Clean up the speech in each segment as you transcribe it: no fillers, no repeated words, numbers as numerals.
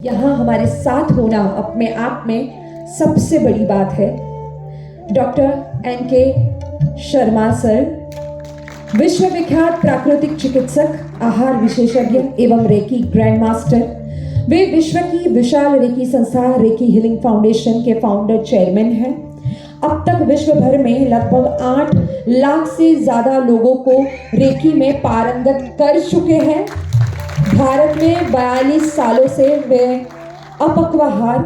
यहाँ हमारे साथ होना अपने आप में सबसे बड़ी बात है। Doctor NK. शर्मा सर विश्वविख्यात प्राकृतिक चिकित्सक, आहार विशेषज्ञ एवं रेकी ग्रैंड मास्टर। वे विश्व की विशाल रेकी संस्था रेकी हीलिंग फाउंडेशन के फाउंडर चेयरमैन हैं। अब तक विश्व भर में लगभग 8 लाख से ज्यादा लोगों को रेकी में पारंगत कर चुके हैं। भारत में 42 सालों से वे अपक्वाहार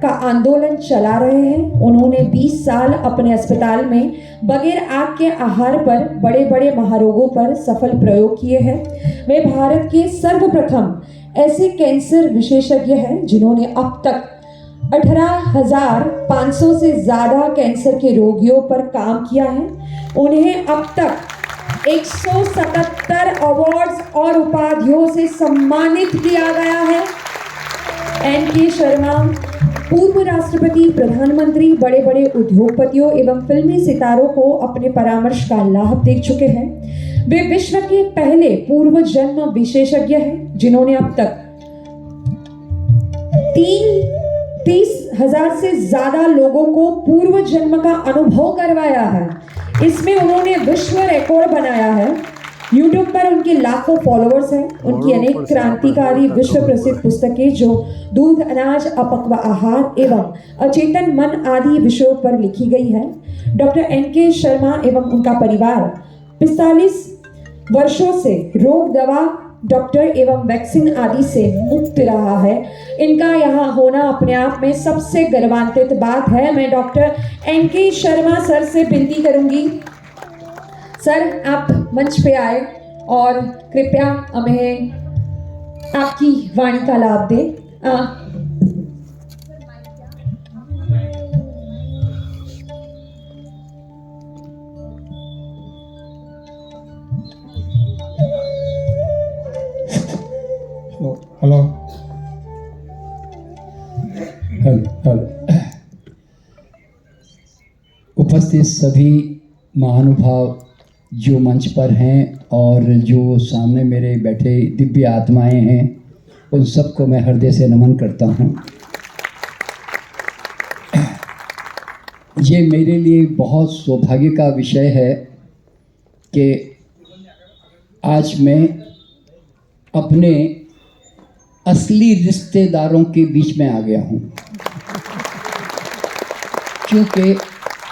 का आंदोलन चला रहे हैं। उन्होंने 20 साल अपने अस्पताल में बगैर आग के आहार पर बड़े बड़े महारोगों पर सफल प्रयोग किए हैं। वे भारत के सर्वप्रथम ऐसे कैंसर विशेषज्ञ हैं जिन्होंने अब तक 18,500 से ज्यादा कैंसर के रोगियों पर काम किया है। उन्हें अब तक 177 अवार्ड्स और उपाधियों से सम्मानित किया गया है। एन.के. शर्मा पूर्व राष्ट्रपति, प्रधानमंत्री, बड़े बड़े उद्योगपतियों एवं फिल्मी सितारों को अपने परामर्श का लाभ दे चुके हैं। वे विश्व के पहले पूर्व जन्म विशेषज्ञ हैं जिन्होंने अब तक 30,000 से ज्यादा लोगों को पूर्व जन्म का अनुभव करवाया है। इसमें उन्होंने विश्व रिकॉर्ड बनाया है। YouTube पर उनके लाखों फॉलोअर्स हैं। उनकी अनेक क्रांतिकारी विश्व प्रसिद्ध पुस्तकें जो दूध, अनाज, अपक्व आहार एवं अचेतन मन आदि विषयों पर लिखी गई है। Doctor NK. शर्मा एवं उनका परिवार 45 वर्षों से रोग, दवा, डॉक्टर एवं वैक्सीन आदि से मुक्त रहा है। इनका यहाँ होना अपने आप में सबसे गर्वान्वित बात है। मैं डॉक्टर एन.के. शर्मा सर से विनती करूंगी, सर आप मंच पे आए और कृपया हमें आपकी वाणी का लाभ दें। Hello hello. उपस्थित सभी महानुभाव जो मंच पर हैं और जो सामने मेरे बैठे दिव्य आत्माएं हैं, उन सबको मैं हृदय से नमन करता हूं। ये मेरे लिए बहुत सौभाग्य का विषय है कि आज मैं अपने असली रिश्तेदारों के बीच में आ गया हूं, क्योंकि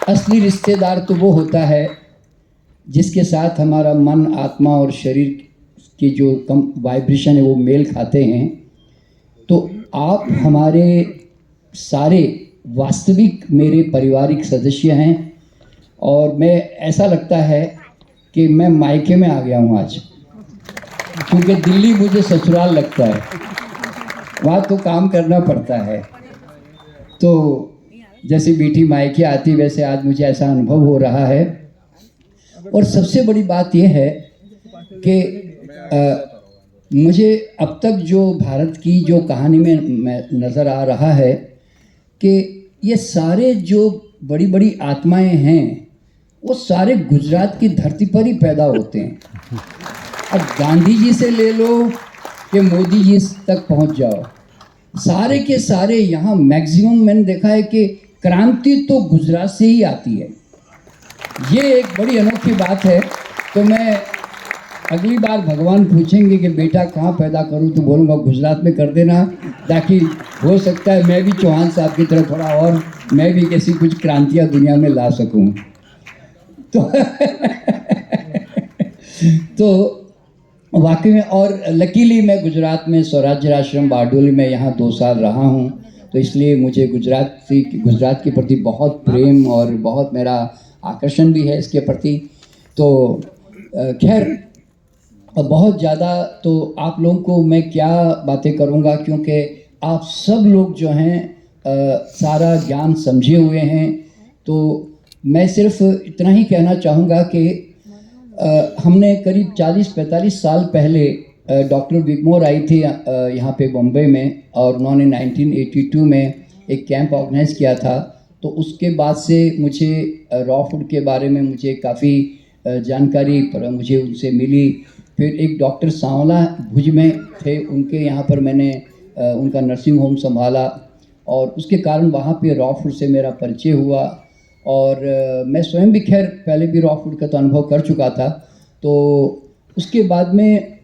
असली रिश्तेदार तो वो होता है जिसके साथ हमारा मन, आत्मा और शरीर की जो कम वाइब्रेशन है वो मेल खाते हैं। तो आप हमारे सारे वास्तविक मेरे पारिवारिक सदस्य हैं और मैं ऐसा लगता है कि मैं मायके में आ गया हूँ आज, क्योंकि दिल्ली मुझे ससुराल लगता है, वहाँ तो काम करना पड़ता है। तो जैसे बेटी मायके आती वैसे आज मुझे ऐसा अनुभव हो रहा है। और सबसे बड़ी बात यह है कि मुझे अब तक जो भारत की जो कहानी में नज़र आ रहा है कि ये सारे जो बड़ी बड़ी आत्माएं हैं वो सारे गुजरात की धरती पर ही पैदा होते हैं। अब गांधी जी से ले लो कि मोदी जी तक पहुंच जाओ, सारे के सारे यहाँ मैक्सिमम मैंने देखा है कि क्रांति तो गुजरात से ही आती है। ये एक बड़ी अनोखी बात है। तो मैं अगली बार भगवान पूछेंगे कि बेटा कहाँ पैदा करूँ, तो बोलूँगा गुजरात में कर देना, ताकि हो सकता है मैं भी चौहान साहब की तरह थोड़ा और मैं भी कैसी कुछ क्रांतियाँ दुनिया में ला सकूँ। तो वाकई में, और लकीली मैं गुजरात में स्वराज्य आश्रम बारडोली में यहाँ 2 साल रहा हूँ, तो इसलिए मुझे गुजरात के प्रति बहुत प्रेम और बहुत मेरा आकर्षण भी है इसके प्रति। तो खैर बहुत ज़्यादा तो आप लोगों को मैं क्या बातें करूँगा, क्योंकि आप सब लोग जो हैं सारा ज्ञान समझे हुए हैं। तो मैं सिर्फ इतना ही कहना चाहूँगा कि हमने करीब 40-45 साल पहले डॉक्टर विगमोर आई थी यहाँ पे बम्बई में, और उन्होंने 1982 में एक कैंप ऑर्गेनाइज़ किया था। तो उसके बाद से मुझे रॉ फूड के बारे में मुझे काफ़ी जानकारी मुझे उनसे मिली। फिर एक डॉक्टर सांवला भुज में थे, उनके यहाँ पर मैंने उनका नर्सिंग होम संभाला और उसके कारण वहाँ पे रॉ फूड से मेरा परिचय हुआ। और मैं स्वयं भी खैर पहले भी रॉ फूड का तो अनुभव कर चुका था। तो उसके बाद में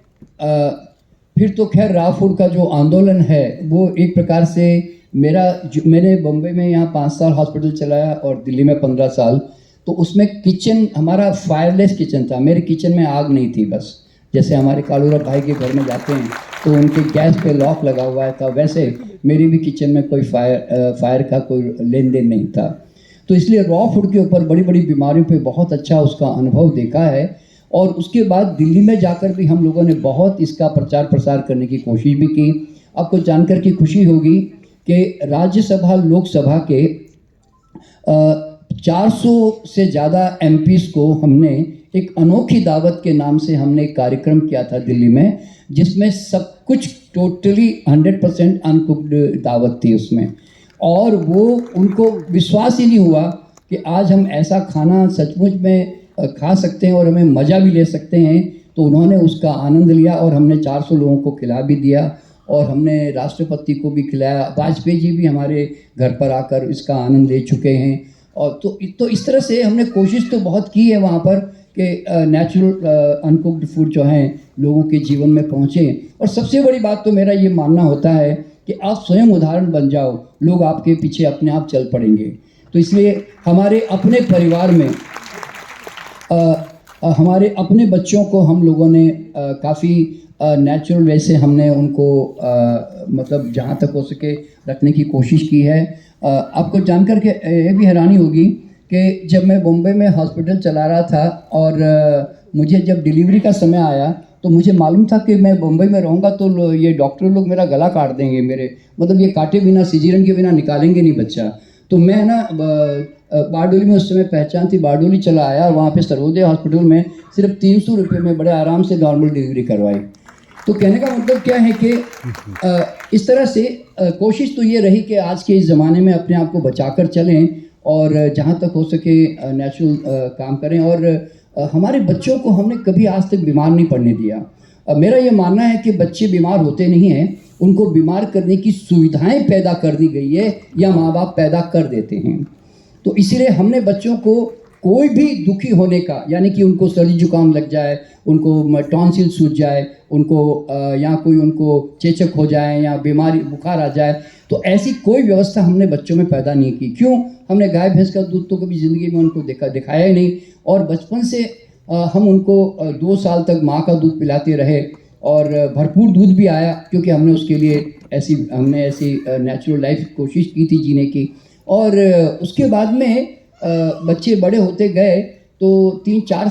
फिर तो खैर रॉ फूड का जो आंदोलन है वो एक प्रकार से मैंने बम्बई में यहाँ 5 साल हॉस्पिटल चलाया और दिल्ली में 15 साल। तो उसमें किचन हमारा फायरलेस किचन था। मेरे किचन में आग नहीं थी, बस जैसे हमारे कालूरा भाई के घर में जाते हैं तो उनके गैस पे लॉक लगा हुआ था, वैसे मेरी भी किचन में कोई फायर का कोई लेन देन नहीं था। तो इसलिए रॉ फूड के ऊपर बड़ी बड़ी बीमारियों पे बहुत अच्छा उसका अनुभव देखा है। और उसके बाद दिल्ली में जाकर भी हम लोगों ने बहुत इसका प्रचार प्रसार करने की कोशिश भी की। आपको जानकर के खुशी होगी कि राज्यसभा लोकसभा के 400 से ज़्यादा एमपीज़ को हमने एक अनोखी दावत के नाम से हमने एक कार्यक्रम किया था दिल्ली में, जिसमें सब कुछ टोटली 100% अनकुक्ड दावत थी उसमें। और वो उनको विश्वास ही नहीं हुआ कि आज हम ऐसा खाना सचमुच में खा सकते हैं और हमें मज़ा भी ले सकते हैं। तो उन्होंने उसका आनंद लिया और हमने 400 लोगों को खिला भी दिया और हमने राष्ट्रपति को भी खिलाया। वाजपेयी जी भी हमारे घर पर आकर इसका आनंद ले चुके हैं। और तो इस तरह से हमने कोशिश तो बहुत की है वहाँ पर कि नेचुरल अनकुक्ड फूड जो हैं लोगों के जीवन में पहुँचे। और सबसे बड़ी बात तो मेरा ये मानना होता है कि आप स्वयं उदाहरण बन जाओ, लोग आपके पीछे अपने आप चल पड़ेंगे। तो इसलिए हमारे अपने परिवार में हमारे अपने बच्चों को हम लोगों ने काफ़ी नेचुरल वे से हमने उनको मतलब जहाँ तक हो सके रखने की कोशिश की है। आपको जानकर के ये भी हैरानी होगी कि जब मैं बॉम्बे में हॉस्पिटल चला रहा था और मुझे जब डिलीवरी का समय आया तो मुझे मालूम था कि मैं बम्बई में रहूँगा तो ये डॉक्टर लोग मेरा गला काट देंगे, मेरे मतलब ये काटे बिना सीजरियन के बिना निकालेंगे नहीं बच्चा। तो मैं ना बारडोली में उस समय पहचान थी, बारडोली चला आया। वहाँ पे सर्वोदय हॉस्पिटल में सिर्फ 300 रुपये में बड़े आराम से नॉर्मल डिलीवरी करवाई। तो कहने का मतलब क्या है कि इस तरह से कोशिश तो ये रही कि आज के इस ज़माने में अपने आप को बचाकर चलें और जहाँ तक हो सके नेचुरल काम करें। और हमारे बच्चों को हमने कभी आज तक बीमार नहीं पड़ने दिया। मेरा ये मानना है कि बच्चे बीमार होते नहीं हैं, उनको बीमार करने की सुविधाएं पैदा कर दी गई है या माँ बाप पैदा कर देते हैं। तो इसीलिए हमने बच्चों को कोई भी दुखी होने का, यानी कि उनको सर्दी जुकाम लग जाए, उनको टॉन्सिल सूज जाए, उनको या कोई उनको चेचक हो जाए या बीमारी बुखार आ जाए, तो ऐसी कोई व्यवस्था हमने बच्चों में पैदा नहीं की। क्यों? हमने गाय भैंस का दूध तो कभी ज़िंदगी में उनको दिखाया ही नहीं। और बचपन से हम उनको 2 साल तक माँ का दूध पिलाते रहे और भरपूर दूध भी आया, क्योंकि हमने उसके लिए हमने ऐसी नेचुरल लाइफ कोशिश की थी जीने की। और उसके बाद में बच्चे बड़े होते गए तो 3-4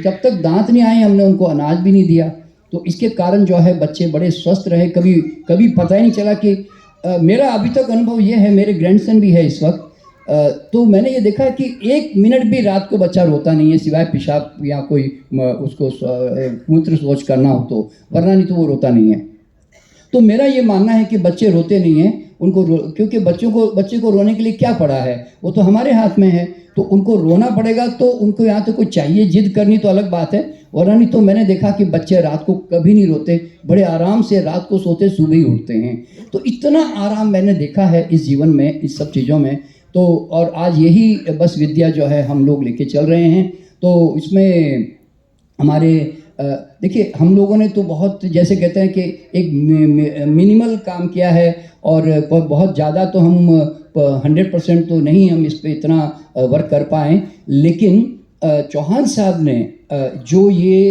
जब तक दांत नहीं आए हमने उनको अनाज भी नहीं दिया। तो इसके कारण जो है बच्चे बड़े स्वस्थ रहे, कभी पता ही नहीं चला कि मेरा अभी तक अनुभव ये है, मेरे ग्रैंडसन भी है इस वक्त, तो मैंने ये देखा कि 1 मिनट भी रात को बच्चा रोता नहीं है, सिवाय पेशाब या कोई उसको मूत्र शौच करना हो तो, वरना नहीं तो वो रोता नहीं है। तो मेरा ये मानना है कि बच्चे रोते नहीं हैं, क्योंकि बच्चे को रोने के लिए क्या पड़ा है, वो तो हमारे हाथ में है। तो उनको रोना पड़ेगा तो उनको यहाँ तो कुछ चाहिए, जिद करनी तो अलग बात है, वरना नहीं तो मैंने देखा कि बच्चे रात को कभी नहीं रोते, बड़े आराम से रात को सोते सुबह ही उठते हैं। तो इतना आराम मैंने देखा है इस जीवन में, इस सब चीज़ों में। तो और आज यही बस विद्या जो है हम लोग लेके चल रहे हैं। तो इसमें हमारे देखिए हम लोगों ने तो बहुत, जैसे कहते हैं कि एक मिनिमल काम किया है और बहुत ज़्यादा तो हम 100% तो नहीं हम इस पे इतना वर्क कर पाए। लेकिन चौहान साहब ने जो ये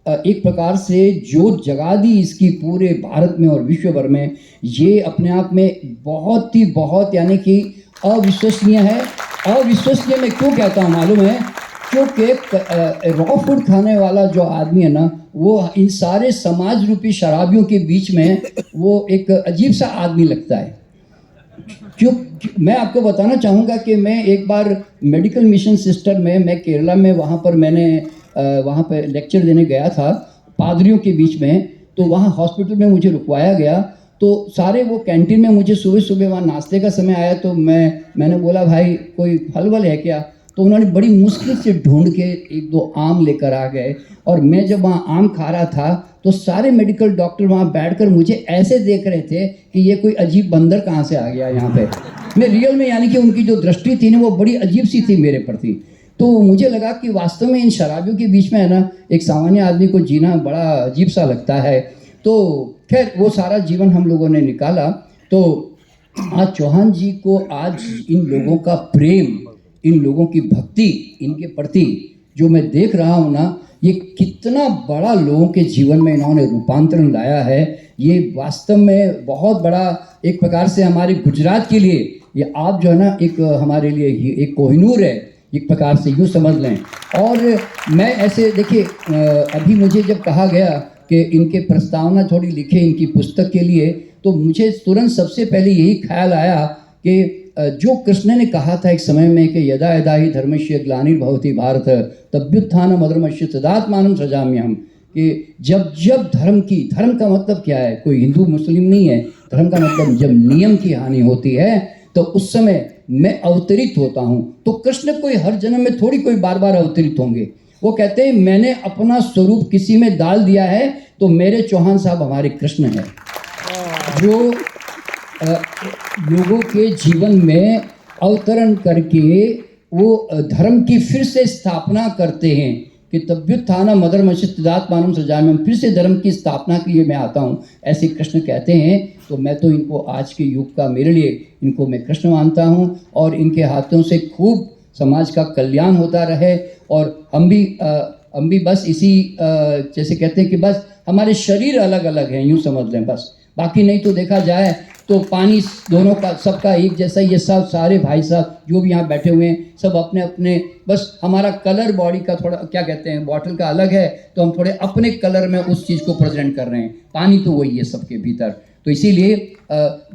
एक प्रकार से जोत जगा दी इसकी पूरे भारत में और विश्व भर में, ये अपने आप में बहुत यानी कि अविश्वसनीय है। अविश्वसनीय मैं क्यों कहता हूँ मालूम है? क्योंकि रॉ फूड खाने वाला जो आदमी है ना, वो इन सारे समाज रूपी शराबियों के बीच में वो एक अजीब सा आदमी लगता है। क्यों? मैं आपको बताना चाहूँगा कि मैं एक बार मेडिकल मिशन सिस्टर में, मैं केरला में वहाँ पर मैंने वहाँ पर लेक्चर देने गया था पादरियों के बीच में। तो वहाँ हॉस्पिटल में मुझे रुकवाया गया, तो सारे वो कैंटीन में मुझे सुबह वहाँ नाश्ते का समय आया, तो मैंने बोला भाई कोई फल वल है क्या? तो उन्होंने बड़ी मुश्किल से ढूंढ के एक दो आम लेकर आ गए, और मैं जब वहाँ आम खा रहा था तो सारे मेडिकल डॉक्टर वहाँ बैठकर मुझे ऐसे देख रहे थे कि ये कोई अजीब बंदर कहाँ से आ गया यहाँ पे। मैं रियल में, यानी कि उनकी जो दृष्टि थी ना वो बड़ी अजीब सी थी मेरे प्रति। तो मुझे लगा कि वास्तव में इन शराबियों के बीच में है ना, एक सामान्य आदमी को जीना बड़ा अजीब सा लगता है। तो खैर वो सारा जीवन हम लोगों ने निकाला। तो आज चौहान जी को आज इन लोगों का प्रेम, इन लोगों की भक्ति इनके प्रति जो मैं देख रहा हूँ ना, ये कितना बड़ा लोगों के जीवन में इन्होंने रूपांतरण लाया है, ये वास्तव में बहुत बड़ा एक प्रकार से हमारे गुजरात के लिए ये आप जो है ना एक हमारे लिए एक कोहिनूर है, एक प्रकार से यूँ समझ लें। और मैं ऐसे देखिए, अभी मुझे जब कहा गया कि इनके प्रस्तावना थोड़ी लिखे इनकी पुस्तक के लिए, तो मुझे तुरंत सबसे पहले यही ख्याल आया कि जो कृष्ण ने कहा था एक समय में कि यदा यदा ही धर्मस्य ग्लानिर्भवति भारत तभ्युत्थानम् अधर्मस्य तदात्मानं सृजाम्यहम्, कि जब जब धर्म का मतलब क्या है, कोई हिंदू मुस्लिम नहीं है, धर्म का मतलब जब नियम की हानि होती है तो उस समय मैं अवतरित होता हूँ। तो कृष्ण कोई हर जन्म में थोड़ी कोई बार बार अवतरित होंगे, वो कहते हैं मैंने अपना स्वरूप किसी में डाल दिया है, तो मेरे चौहान साहब हमारे कृष्ण हैं, जो लोगों के जीवन में अवतरण करके वो धर्म की फिर से स्थापना करते हैं कि तभ्युत्थानम् अधर्मस्य तदात्मानं सृजाम्यहम्, फिर से धर्म की स्थापना के लिए मैं आता हूँ, ऐसे कृष्ण कहते हैं। तो मैं तो इनको आज के युग का, मेरे लिए इनको मैं कृष्ण मानता हूँ, और इनके हाथों से खूब समाज का कल्याण होता रहे। और हम भी बस इसी जैसे कहते हैं कि बस हमारे शरीर अलग अलग हैं, यूँ समझ लें बस, बाकी नहीं तो देखा जाए तो पानी दोनों का सबका एक जैसा, ये सब सारे भाई साहब जो भी यहाँ बैठे हुए हैं सब अपने अपने, बस हमारा कलर बॉडी का थोड़ा क्या कहते हैं बॉटल का अलग है, तो हम थोड़े अपने कलर में उस चीज़ को प्रेजेंट कर रहे हैं, पानी तो वही है सबके भीतर। तो इसीलिए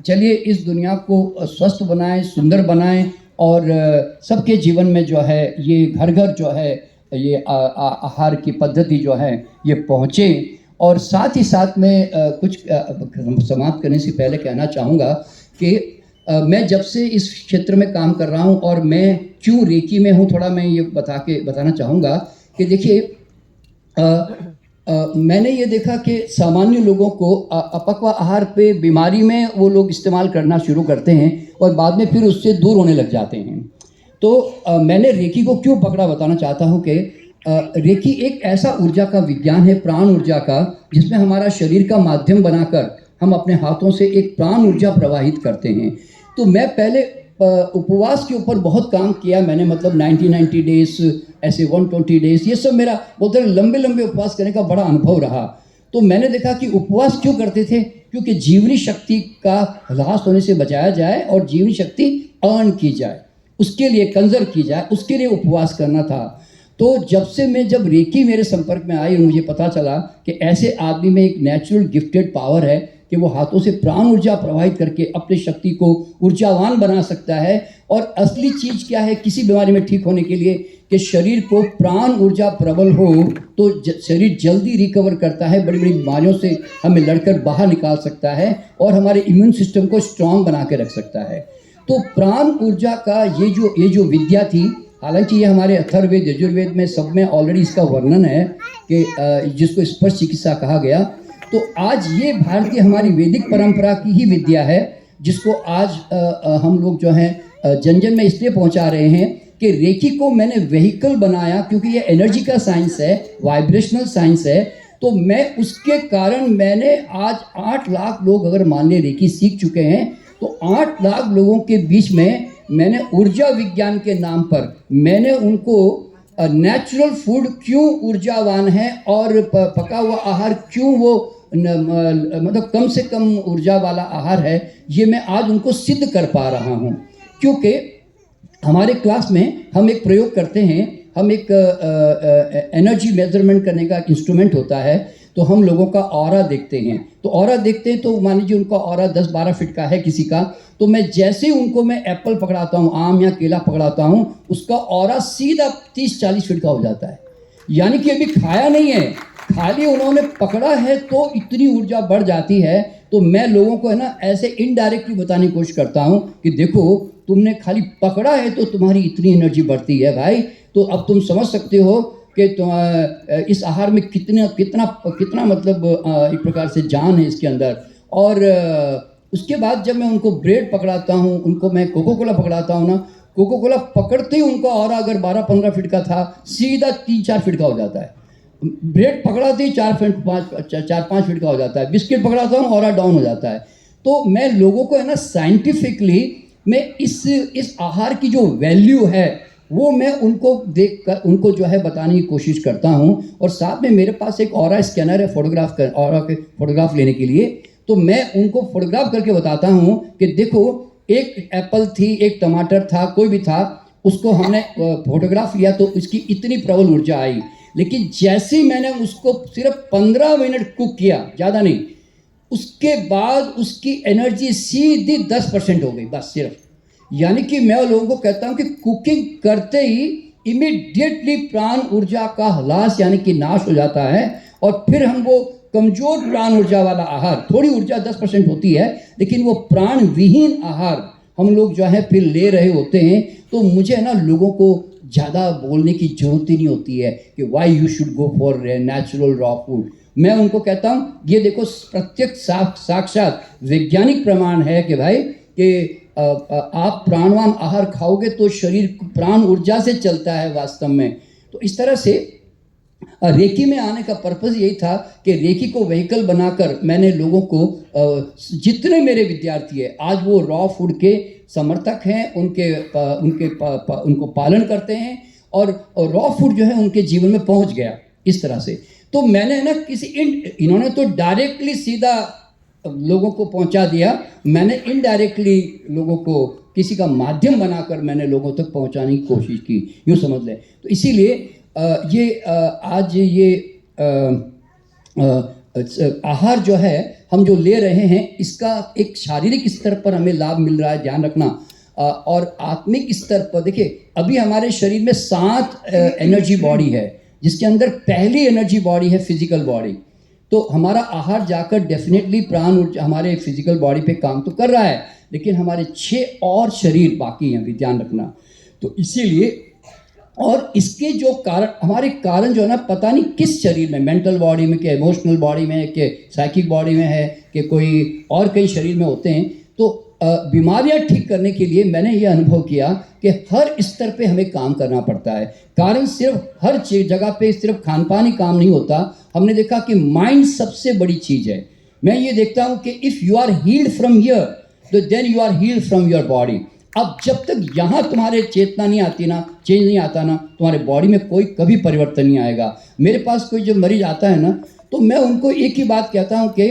चलिए इस दुनिया को स्वस्थ बनाएं, सुंदर बनाएं, और सबके जीवन में जो है ये घर घर जो है ये आहार की पद्धति जो है ये पहुँचे। और साथ ही साथ में कुछ समाप्त करने से पहले कहना चाहूँगा कि मैं जब से इस क्षेत्र में काम कर रहा हूँ और मैं क्यों रेकी में हूँ, थोड़ा मैं ये बताना चाहूँगा कि देखिए मैंने ये देखा कि सामान्य लोगों को अपक्व आहार पे बीमारी में वो लोग इस्तेमाल करना शुरू करते हैं और बाद में फिर उससे दूर होने लग जाते हैं। तो मैंने रेकी को क्यों पकड़ा, बताना चाहता हूँ कि रेकी एक ऐसा ऊर्जा का विज्ञान है, प्राण ऊर्जा का, जिसमें हमारा शरीर का माध्यम बनाकर हम अपने हाथों से एक प्राण ऊर्जा प्रवाहित करते हैं। तो मैं पहले उपवास के ऊपर बहुत काम किया मैंने, मतलब 90 डेज, ऐसे 120 डेज, ये सब मेरा बोलते हैं लंबे लंबे उपवास करने का बड़ा अनुभव रहा। तो मैंने देखा कि उपवास क्यों करते थे, क्योंकि जीवनी शक्ति का ह्रास होने से बचाया जाए और जीवनी शक्ति अर्न की जाए, उसके लिए कंजर्व की जाए, उसके लिए उपवास करना था। तो जब रेकी मेरे संपर्क में आई और मुझे पता चला कि ऐसे आदमी में एक नेचुरल गिफ्टेड पावर है कि वो हाथों से प्राण ऊर्जा प्रवाहित करके अपनी शक्ति को ऊर्जावान बना सकता है। और असली चीज़ क्या है किसी बीमारी में ठीक होने के लिए, कि शरीर को प्राण ऊर्जा प्रबल हो तो शरीर जल्दी रिकवर करता है, बड़ी बड़ी बीमारियों से हमें लड़कर बाहर निकाल सकता है और हमारे इम्यून सिस्टम को स्ट्रांग बना के रख सकता है। तो प्राण ऊर्जा का ये जो विद्या थी, हालांकि ये हमारे अथर्ववेद यजुर्वेद में सब में ऑलरेडी इसका वर्णन है कि जिसको स्पर्श चिकित्सा कहा गया। तो आज ये भारतीय हमारी वैदिक परंपरा की ही विद्या है, जिसको आज हम लोग जो हैं जन जन में इसलिए पहुंचा रहे हैं कि रेकी को मैंने व्हीकल बनाया, क्योंकि ये एनर्जी का साइंस है, वाइब्रेशनल साइंस है। तो मैं उसके कारण मैंने आज 8 लाख लोग अगर मान ले रेकी सीख चुके हैं, तो 8 लाख लोगों के बीच में मैंने ऊर्जा विज्ञान के नाम पर मैंने उनको नेचुरल फूड क्यों ऊर्जावान है और पका हुआ आहार क्यों वो मतलब कम से कम ऊर्जा वाला आहार है, ये मैं आज उनको सिद्ध कर पा रहा हूँ। क्योंकि हमारे क्लास में हम एक प्रयोग करते हैं, हम एक एनर्जी मेजरमेंट करने का इंस्ट्रूमेंट होता है, तो हम लोगों का ऑरा देखते हैं। तो ऑरा देखते हैं तो मान लीजिए उनका ऑरा 10-12 फीट का है किसी का, तो मैं जैसे ही उनको मैं एप्पल पकड़ाता हूँ, आम या केला पकड़ाता हूँ, उसका ऑरा सीधा 30-40 फीट का हो जाता है। यानी कि अभी खाया नहीं है, खाली उन्होंने पकड़ा है तो इतनी ऊर्जा बढ़ जाती है। तो मैं लोगों को है ना ऐसे इनडायरेक्टली बताने की कोशिश करता हूँ कि देखो तुमने खाली पकड़ा है तो तुम्हारी इतनी एनर्जी बढ़ती है भाई, तो अब तुम समझ सकते हो कि तुम इस आहार में कितना कितना कितना मतलब एक प्रकार से जान है इसके अंदर। और उसके बाद जब मैं उनको ब्रेड पकड़ाता हूँ, उनको मैं कोको कोला पकड़ाता हूँ ना, कोको कोला पकड़ते ही उनका और अगर 12-15 फीट का था सीधा 3-4 फीट का हो जाता है। ब्रेड पकड़ाते ही 4-5 फीट का हो जाता है। बिस्किट पकड़ाता हूँ और डाउन हो जाता है। तो मैं लोगों को है ना साइंटिफिकली मैं इस आहार की जो वैल्यू है वो मैं उनको देख कर उनको जो है बताने की कोशिश करता हूँ। और साथ में मेरे पास एक ऑरा स्कैनर है ऑरा के फोटोग्राफ लेने के लिए, तो मैं उनको फोटोग्राफ करके बताता हूँ कि देखो एक एप्पल थी, एक टमाटर था, कोई भी था, उसको हमने फोटोग्राफ लिया तो इसकी इतनी प्रबल ऊर्जा आई, लेकिन जैसे ही मैंने उसको सिर्फ 15 मिनट कुक किया, ज़्यादा नहीं, उसके बाद उसकी एनर्जी सीधी 10% हो गई बस सिर्फ। यानी कि मैं लोगों को कहता हूं कि कुकिंग करते ही इमीडिएटली प्राण ऊर्जा का ह्रास यानी कि नाश हो जाता है, और फिर हम वो कमजोर प्राण ऊर्जा वाला आहार, थोड़ी ऊर्जा 10% होती है लेकिन वो प्राण विहीन आहार हम लोग जो है फिर ले रहे होते हैं। तो मुझे है ना लोगों को ज़्यादा बोलने की जरूरत ही नहीं होती है कि why you should go for natural raw food. मैं उनको कहता हूँ ये देखो प्रत्यक्ष साक्षात वैज्ञानिक प्रमाण है कि भाई कि आप प्राणवान आहार खाओगे तो शरीर प्राण ऊर्जा से चलता है वास्तव में। तो इस तरह से रेकी में आने का पर्पज़ यही था कि रेकी को व्हीकल बनाकर मैंने लोगों को जितने मेरे विद्यार्थी हैं आज वो रॉ फूड के समर्थक हैं, उनको पालन करते हैं और रॉ फूड जो है उनके जीवन में पहुंच गया इस तरह से। तो मैंने ना इन्होंने तो डायरेक्टली सीधा लोगों को पहुंचा दिया, मैंने इनडायरेक्टली लोगों को किसी का माध्यम बनाकर मैंने लोगों तक पहुंचाने की कोशिश की, यूँ समझ लें। तो इसीलिए आज ये आहार जो है हम जो ले रहे हैं इसका एक शारीरिक स्तर पर हमें लाभ मिल रहा है, ध्यान रखना। और आत्मिक स्तर पर देखिए अभी हमारे शरीर में 7 एनर्जी बॉडी है, जिसके अंदर पहली एनर्जी बॉडी है फिजिकल बॉडी। तो हमारा आहार जाकर डेफिनेटली प्राण ऊर्जा हमारे फिजिकल बॉडी पे काम तो कर रहा है, लेकिन हमारे 6 और शरीर बाकी हैं, भी ध्यान रखना। तो इसीलिए और इसके जो हमारे कारण जो है ना पता नहीं किस शरीर में, मेंटल बॉडी में, कि इमोशनल बॉडी में, कि साइकिक बॉडी में है, कि कोई और कई शरीर में होते हैं। तो बीमारियां ठीक करने के लिए मैंने ये अनुभव किया कि हर स्तर पे हमें काम करना पड़ता है। कारण सिर्फ हर जगह पे सिर्फ खान पान ही काम नहीं होता। हमने देखा कि माइंड सबसे बड़ी चीज़ है। मैं ये देखता हूँ कि if you are healed from here तो then you are healed from your body. अब जब तक यहाँ तुम्हारे चेतना नहीं आती ना, चेंज नहीं आता ना, तुम्हारे बॉडी में कोई कभी परिवर्तन नहीं आएगा। मेरे पास कोई जब मरीज आता है ना तो मैं उनको एक ही बात कहता हूँ कि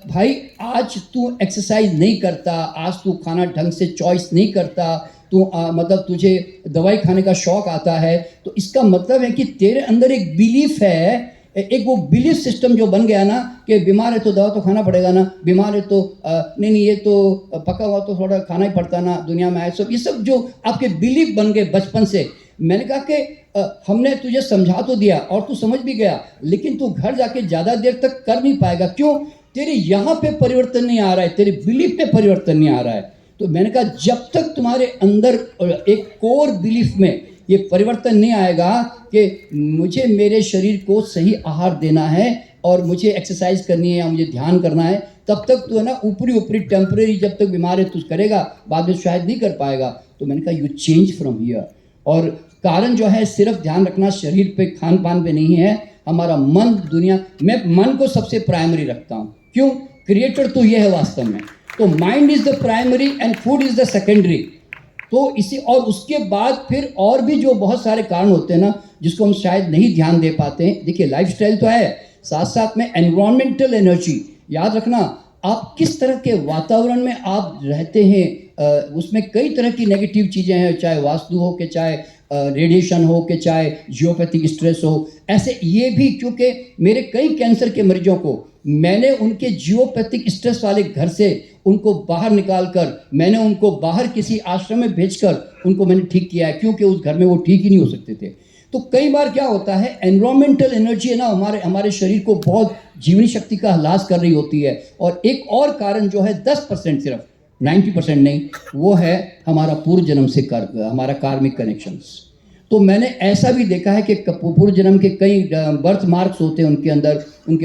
भाई आज तू एक्सरसाइज नहीं करता, आज तू खाना ढंग से चॉइस नहीं करता, तू मतलब तुझे दवाई खाने का शौक आता है, तो इसका मतलब है कि तेरे अंदर एक बिलीफ है, एक वो बिलीफ सिस्टम जो बन गया ना कि बीमार है तो दवा तो खाना पड़ेगा ना, बीमार है तो नहीं ये तो पका हुआ तो थोड़ा खाना ही पड़ता ना, दुनिया में आए सब, ये सब जो आपके बिलीफ बन गए बचपन से। मैंने कहा कि हमने तुझे समझा तो दिया और तू समझ भी गया, लेकिन तू घर जाके ज़्यादा देर तक कर नहीं पाएगा। क्यों? तेरे यहाँ पे परिवर्तन नहीं आ रहा है, तेरे बिलीफ पे परिवर्तन नहीं आ रहा है। तो मैंने कहा जब तक तुम्हारे अंदर एक कोर बिलीफ में ये परिवर्तन नहीं आएगा कि मुझे मेरे शरीर को सही आहार देना है और मुझे एक्सरसाइज करनी है या मुझे ध्यान करना है, तब तक तो है ना ऊपरी टेम्परेरी जब तक बीमार है तो करेगा, बाद में शायद नहीं कर पाएगा। तो मैंने कहा यू चेंज फ्रॉम हियर। और कारण जो है सिर्फ ध्यान रखना शरीर पे, खान पान पे नहीं है, हमारा मन, दुनिया। मैं मन को सबसे प्राइमरी रखता हूँ। क्यों? क्रिएटर तो ये है वास्तव में। तो mind is the primary and food is the secondary. तो इसी और उसके बाद फिर और भी जो बहुत सारे कारण होते हैं ना जिसको हम शायद नहीं ध्यान दे पाते हैं। देखिए लाइफस्टाइल तो है, साथ साथ में एनवायरमेंटल एनर्जी। याद रखना आप किस तरह के वातावरण में आप रहते हैं, उसमें कई तरह की नेगेटिव चीज़ें हैं, चाहे वास्तु हो कि चाहे रेडिएशन हो कि चाहे जियोपैथिक स्ट्रेस हो। ऐसे ये भी, क्योंकि मेरे कई कैंसर के मरीजों को मैंने उनके जियोपैथिक स्ट्रेस वाले घर से उनको बाहर निकाल कर मैंने उनको बाहर किसी आश्रम में भेजकर उनको मैंने ठीक किया है, क्योंकि उस घर में वो ठीक ही नहीं हो सकते थे। तो कई बार क्या होता है, एनवायरमेंटल एनर्जी है ना, हमारे हमारे शरीर को बहुत जीवनी शक्ति का ह्रास कर रही होती है। और एक और कारण जो है 10% सिर्फ, 90% नहीं, वो है हमारा पूर्व जन्म से हमारा कार्मिक कनेक्शंस। तो मैंने ऐसा भी देखा है कि पूर्व जन्म के कई बर्थ मार्क्स होते हैं उनके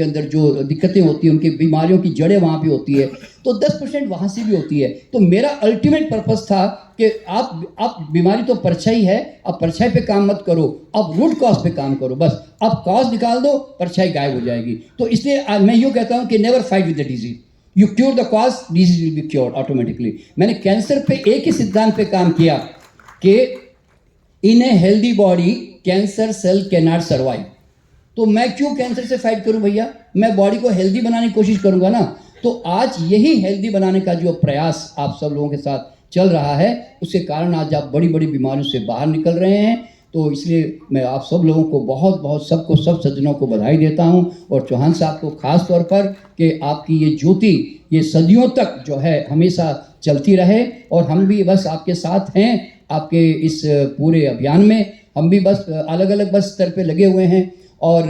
अंदर जो दिक्कतें होती हैं, उनकी बीमारियों की जड़ें वहाँ पे होती है, तो 10% वहाँ से भी होती है। तो मेरा अल्टीमेट पर्पस था कि आप बीमारी तो परछाई है, अब परछाई पे काम मत करो, अब रूट कॉज पे काम करो, बस अब कॉज निकाल दो, परछाई गायब हो जाएगी। तो इसलिए मैं यूँ कहता हूँ कि never fight with the disease, you cure the cause, disease will be cured automatically. मैंने कैंसर पे एक ही सिद्धांत पे काम किया कि in a healthy body cancer cell can not survive. तो मैं क्यों कैंसर से फाइट करूं भैया, मैं बॉडी को हेल्दी बनाने की कोशिश करूंगा ना। तो आज यही हेल्दी बनाने का जो प्रयास आप सब लोगों के साथ चल रहा है, उसके कारण आज आप बड़ी बड़ी बीमारियों से बाहर निकल रहे हैं। तो इसलिए मैं आप सब लोगों को बहुत बहुत सबको, सब सज्जनों को बधाई देता हूं, और चौहान साहब को खास तौर पर कि आपकी ये ज्योति ये सदियों तक जो है हमेशा चलती रहे। और हम भी बस आपके साथ हैं, आपके इस पूरे अभियान में हम भी बस अलग अलग बस स्तर पे लगे हुए हैं। और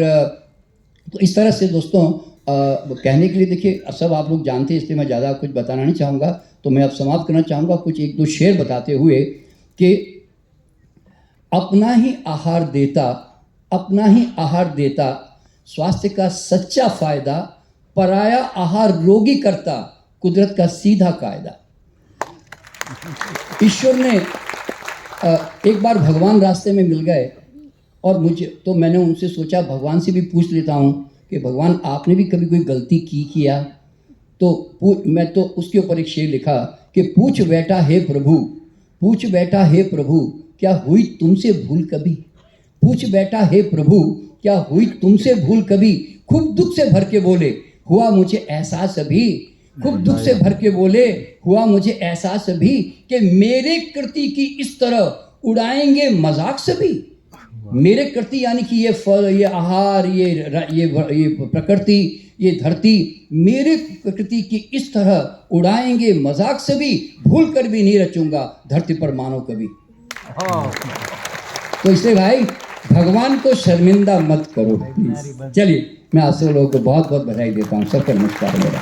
तो इस तरह से दोस्तों कहने के लिए देखिए सब आप लोग जानते हैं, इसलिए मैं ज़्यादा कुछ बताना नहीं चाहूँगा। तो मैं अब समाप्त करना चाहूँगा कुछ एक दो शेर बताते हुए कि अपना ही आहार देता स्वास्थ्य का सच्चा फायदा, पराया आहार रोगी करता कुदरत का सीधा कायदा। ईश्वर ने एक बार भगवान रास्ते में मिल गए और मुझे, तो मैंने उनसे सोचा भगवान से भी पूछ लेता हूँ कि भगवान आपने भी कभी कोई गलती की किया। तो मैं तो उसके ऊपर एक शेर लिखा कि पूछ बैठा हे प्रभु क्या हुई तुमसे भूल कभी, पूछ बैठा हे प्रभु क्या हुई तुमसे भूल कभी, खूब दुख से भर के बोले हुआ मुझे एहसास अभी, खूब दुख से भर के बोले हुआ मुझे एहसास अभी कि मेरे कृति की इस तरह उड़ाएंगे मजाक सभी। मेरे कृति यानी कि ये फल, ये आहार, ये प्रकृति, ये धरती, मेरे प्रकृति की इस तरह उड़ाएंगे मजाक सभी, भूल कर भी नहीं रचूंगा धरती पर मानो कभी। तो इसलिए भाई भगवान को शर्मिंदा मत करो प्लीज। चलिए मैं आप सब लोगों को बहुत बहुत बधाई देता हूँ। सबका नमस्कार मेरा।